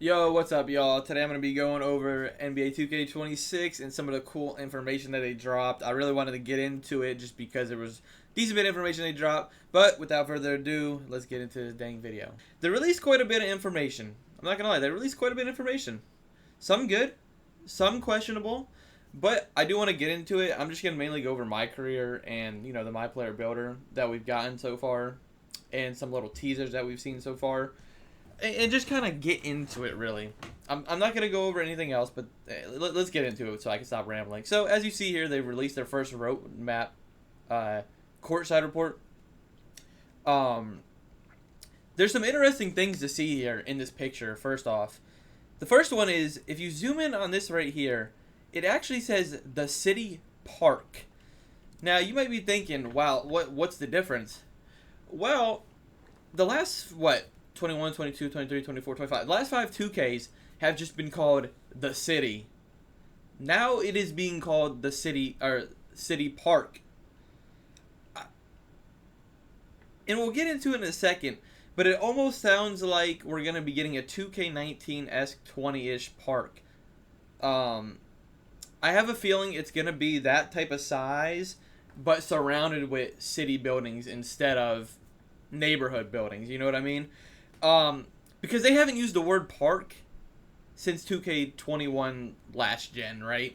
Yo, what's up, y'all? Today I'm going to be going over NBA 2K26 and some of the cool information that they dropped. I really wanted to get into it just because there was decent bit of information they dropped. But without further ado, let's get into this dang video. They released quite a bit of information. I'm not going to lie, they released quite a bit of information. Some good, some questionable, but I do want to get into it. I'm just going to mainly go over MyCareer and, the MyPlayer builder that we've gotten so far and some little teasers that we've seen so far. And just kind of get into it, really. I'm not going to go over anything else, but let's get into it so I can stop rambling. So, as you see here, they released their first roadmap courtside report. There's some interesting things to see here in this picture, first off. The first one is, if you zoom in on this right here, it actually says the city park. Now, you might be thinking, wow, what's the difference? Well, the last, 21, 22, 23, 24, 25. The last 5 2Ks have just been called the city. Now it is being called the city park. And we'll get into it in a second, but it almost sounds like we're going to be getting a 2K19-esque 20-ish park. I have a feeling it's going to be that type of size, but surrounded with city buildings instead of neighborhood buildings. You know what I mean? Because they haven't used the word park since 2K21 last gen, right?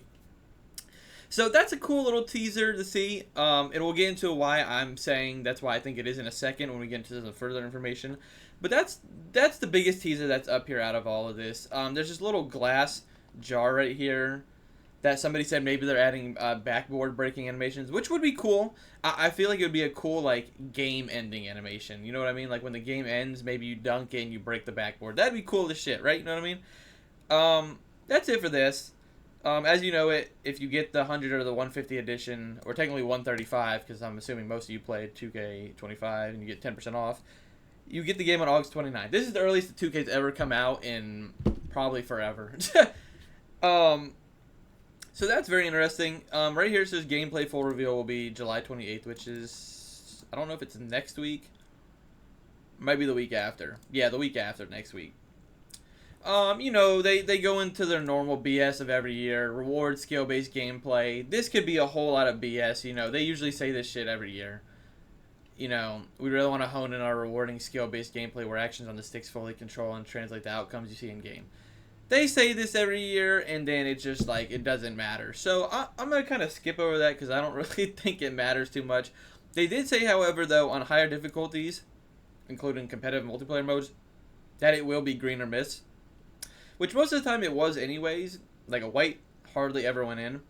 So that's a cool little teaser to see. And we'll get into why I'm saying that's why I think it is in a second when we get into some further information. But that's the biggest teaser that's up here out of all of this. There's this little glass jar right here that somebody said maybe they're adding backboard breaking animations, which would be cool. I feel like it would be a cool, like, game-ending animation. You know what I mean? Like, when the game ends, maybe you dunk it and you break the backboard. That'd be cool as shit, right? You know what I mean? That's it for this. As you know it, if you get the 100 or the 150 edition, or technically 135, because I'm assuming most of you played 2K25 and you get 10% off, you get the game on August 29th. This is the earliest the 2K's ever come out in probably forever. So that's very interesting. Right here it says gameplay full reveal will be July 28th, which is, I don't know if it's next week. Might be the week after. Yeah, the week after next week. They go into their normal BS of every year. Reward, skill-based gameplay. This could be a whole lot of BS, They usually say this shit every year. We really want to hone in our rewarding skill-based gameplay where actions on the sticks fully control and translate the outcomes you see in-game. They say this every year, and then it's just like, it doesn't matter. So I'm going to kind of skip over that because I don't really think it matters too much. They did say, however, though, on higher difficulties, including competitive multiplayer modes, that it will be green or miss. Which most of the time it was anyways. Like, a white hardly ever went in.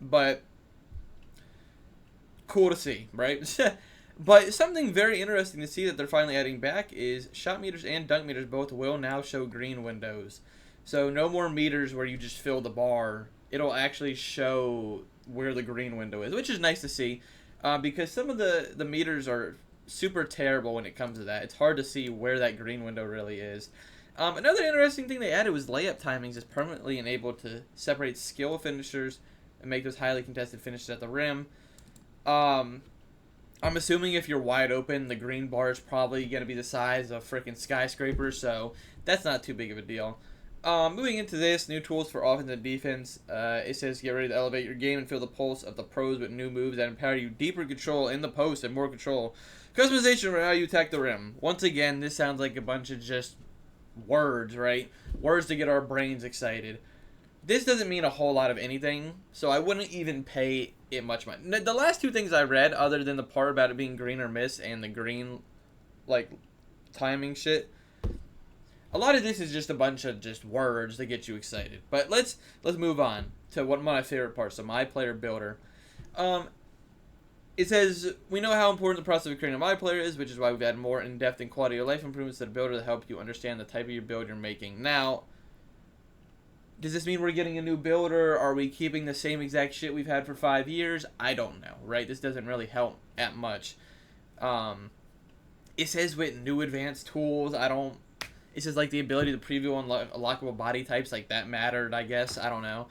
But cool to see, right? But something very interesting to see that they're finally adding back is shot meters and dunk meters both will now show green windows. So no more meters where you just fill the bar. It'll actually show where the green window is, which is nice to see. Because some of the meters are super terrible when it comes to that. It's hard to see where that green window really is. Another interesting thing they added was layup timings is permanently enabled to separate skill finishers and make those highly contested finishes at the rim. I'm assuming if you're wide open, the green bar is probably going to be the size of freaking skyscrapers, so that's not too big of a deal. Moving into this, new tools for offense and defense. It says get ready to elevate your game and feel the pulse of the pros with new moves that empower you deeper control in the post and more control. Customization for how you attack the rim. Once again, this sounds like a bunch of just words, right? Words to get our brains excited. This doesn't mean a whole lot of anything, so I wouldn't even pay it much money. The last two things I read, other than the part about it being green or miss and the green, like, timing shit, a lot of this is just a bunch of just words that get you excited. But let's move on to one of my favorite parts, the MyPlayer builder. It says, we know how important the process of creating a MyPlayer is, which is why we've added more in-depth and quality of life improvements to the builder to help you understand the type of your build you're making. Now, does this mean we're getting a new builder? Are we keeping the same exact shit we've had for 5 years? I don't know, right? This doesn't really help that much. It says with new advanced tools, it says like the ability to preview unlockable body types, like that mattered, I guess. I don't know.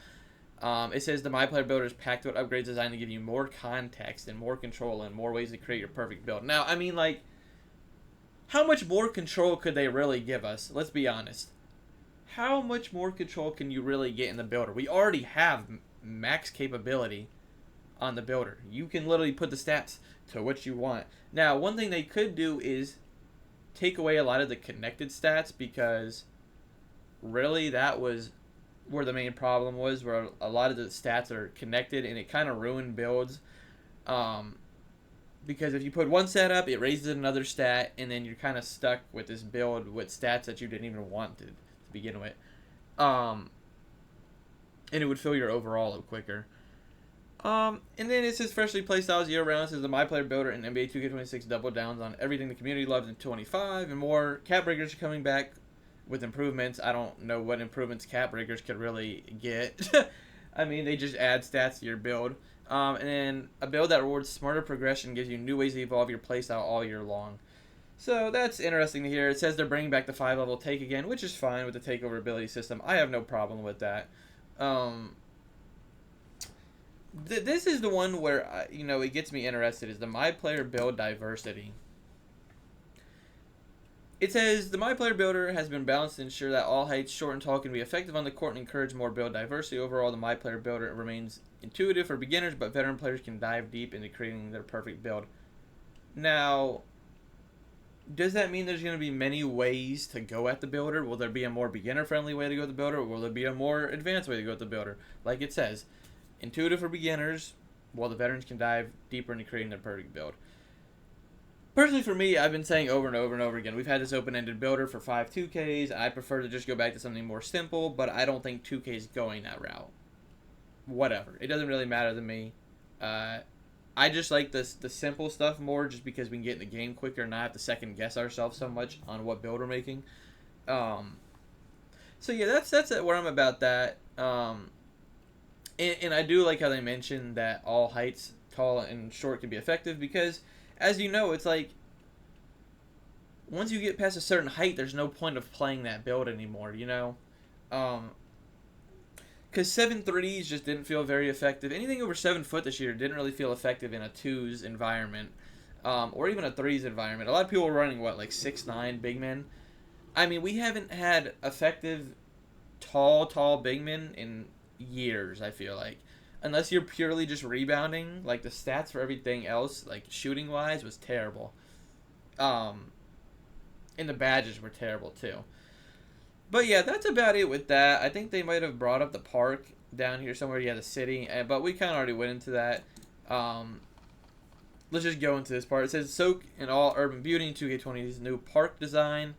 It says the MyPlayer builder is packed with upgrades designed to give you more context and more control and more ways to create your perfect build. Now, I mean, like, how much more control could they really give us? Let's be honest. how much more control can you really get in the builder? We already have max capability on the builder. You can literally put the stats to what you want. Now, one thing they could do is take away a lot of the connected stats, because really that was where the main problem was, where a lot of the stats are connected, and it kind of ruined builds. Because if you put one stat up, it raises another stat, and then you're kind of stuck with this build with stats that you didn't even want to begin with. And it would fill your overall up quicker. And then it says freshly play styles year round. It says the MyPlayer builder and NBA 2K26 double downs on everything the community loved in 25 and more. Cap breakers are coming back with improvements. I don't know what improvements cap breakers could really get. I mean, they just add stats to your build. And then a build that rewards smarter progression, gives you new ways to evolve your playstyle all year long. So that's interesting to hear. It says they're bringing back the 5-level take again, which is fine with the takeover ability system. I have no problem with that. This is the one where, it gets me interested, is the MyPlayer build diversity. It says, the MyPlayer builder has been balanced to ensure that all heights, short and tall, can be effective on the court and encourage more build diversity. Overall, the MyPlayer builder remains intuitive for beginners, but veteran players can dive deep into creating their perfect build. Now, does that mean there's going to be many ways to go at the builder? Will there be a more beginner-friendly way to go at the builder, or will there be a more advanced way to go at the builder? Like it says, intuitive for beginners, while the veterans can dive deeper into creating their perfect build. Personally, for me, I've been saying over and over and over again, we've had this open-ended builder for 5 2Ks. I prefer to just go back to something more simple, but I don't think 2K is going that route. Whatever. It doesn't really matter to me. I just like the simple stuff more, just because we can get in the game quicker and not have to second-guess ourselves so much on what build we're making. So, yeah, that's where I'm about that. And I do like how they mentioned that all heights, tall and short, can be effective, because, as you know, it's like, once you get past a certain height, there's no point of playing that build anymore, because 7-3s just didn't feel very effective. Anything over 7 foot this year didn't really feel effective in a 2's environment, or even a 3's environment. A lot of people were running, like 6'9" big men. I mean, we haven't had effective tall big men in years, I feel like. Unless you're purely just rebounding, like the stats for everything else, like shooting wise, was terrible. And the badges were terrible too. But yeah, that's about it with that. I think they might have brought up the park down here somewhere. Yeah, the city, but we kind of already went into that. Let's just go into this part. It says soak in all urban beauty in 2K20's new park design.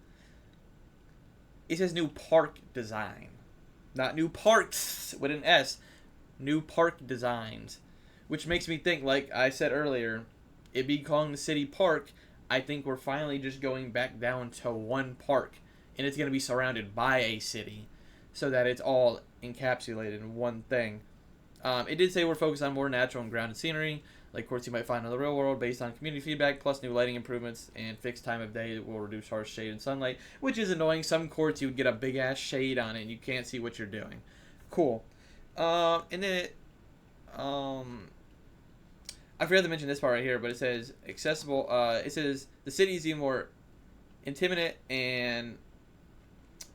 It says new park design, not new parks with an S. New park designs, which makes me think, like I said earlier, it be calling the city park. I think we're finally just going back down to one park, and it's going to be surrounded by a city, so that it's all encapsulated in one thing. It did say we're focused on more natural and grounded scenery, like courts you might find in the real world, based on community feedback, plus new lighting improvements and fixed time of day that will reduce harsh shade and sunlight, which is annoying. Some courts you would get a big ass shade on it and you can't see what you're doing. Cool. And then I forgot to mention this part right here, but it says accessible. It says the city is even more intimate and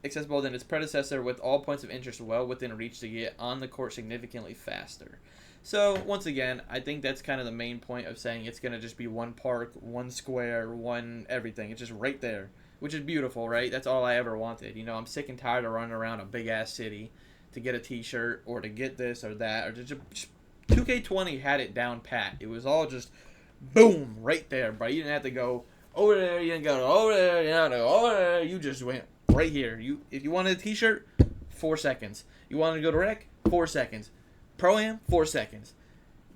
accessible than its predecessor, with all points of interest well within reach to get on the court significantly faster. So once again, I think that's kind of the main point of saying it's gonna just be one park, one square, one everything. It's just right there, which is beautiful, right? That's all I ever wanted. I'm sick and tired of running around a big ass city to get a t-shirt or to get this or that, or to just 2K20 had it down pat. It was all just boom right there, bro. You didn't have to go over there, you didn't go over there, you didn't have to go over there. You just went right here. If you wanted a t-shirt, 4 seconds. You wanted to go to rec, 4 seconds. Pro-Am, 4 seconds.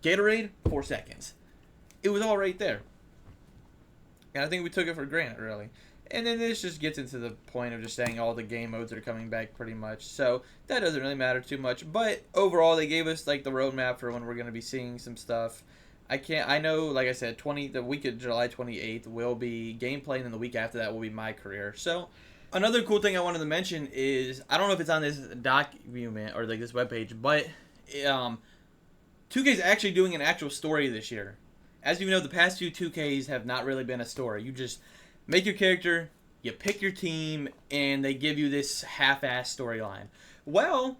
Gatorade, 4 seconds. It was all right there. And I think we took it for granted, really. And then this just gets into the point of just saying all the game modes are coming back pretty much. So that doesn't really matter too much. But overall, they gave us like the roadmap for when we're going to be seeing some stuff. I know, like I said, the week of July 28th will be gameplay, and then the week after that will be MyCareer. So another cool thing I wanted to mention is, I don't know if it's on this document or like this webpage, but 2K is actually doing an actual story this year. As you know, the past few 2Ks have not really been a story. You just make your character, you pick your team, and they give you this half-ass storyline. Well,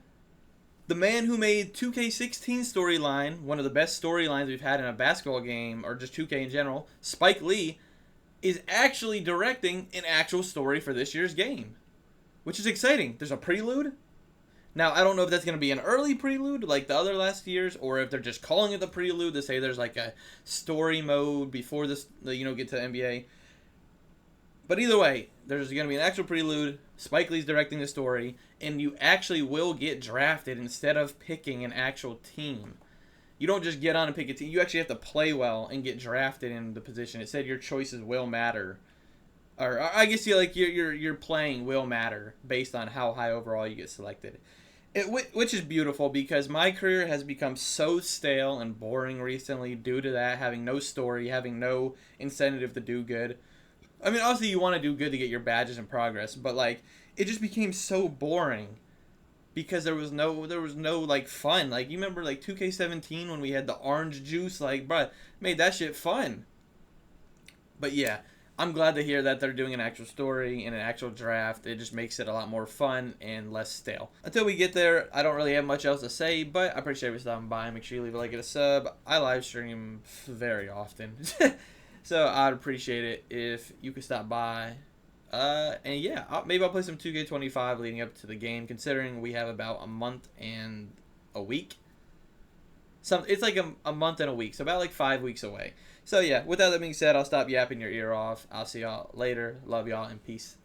the man who made 2K16 storyline, one of the best storylines we've had in a basketball game, or just 2K in general, Spike Lee, is actually directing an actual story for this year's game, which is exciting. There's a prelude. Now, I don't know if that's going to be an early prelude like the other last years, or if they're just calling it the prelude to say there's like a story mode before this, get to the NBA. But either way, there's going to be an actual prelude. Spike Lee's directing the story, and you actually will get drafted instead of picking an actual team. You don't just get on and pick a team. You actually have to play well and get drafted in the position. It said your choices will matter, or I guess your playing will matter based on how high overall you get selected. Which is beautiful because MyCareer has become so stale and boring recently due to that, having no story, having no incentive to do good. I mean, obviously you want to do good to get your badges and progress, but like it just became so boring because there was no like fun. Like you remember like 2K17 when we had the orange juice, like bruh, made that shit fun. But yeah, I'm glad to hear that they're doing an actual story and an actual draft. It just makes it a lot more fun and less stale. Until we get there, I don't really have much else to say, but I appreciate you stopping by. Make sure you leave a like and a sub. I live stream very often. So I'd appreciate it if you could stop by. And yeah, maybe I'll play some 2K25 leading up to the game, considering we have about a month and a week. It's like a month and a week, so about like 5 weeks away. So yeah, with that being said, I'll stop yapping your ear off. I'll see y'all later. Love y'all and peace.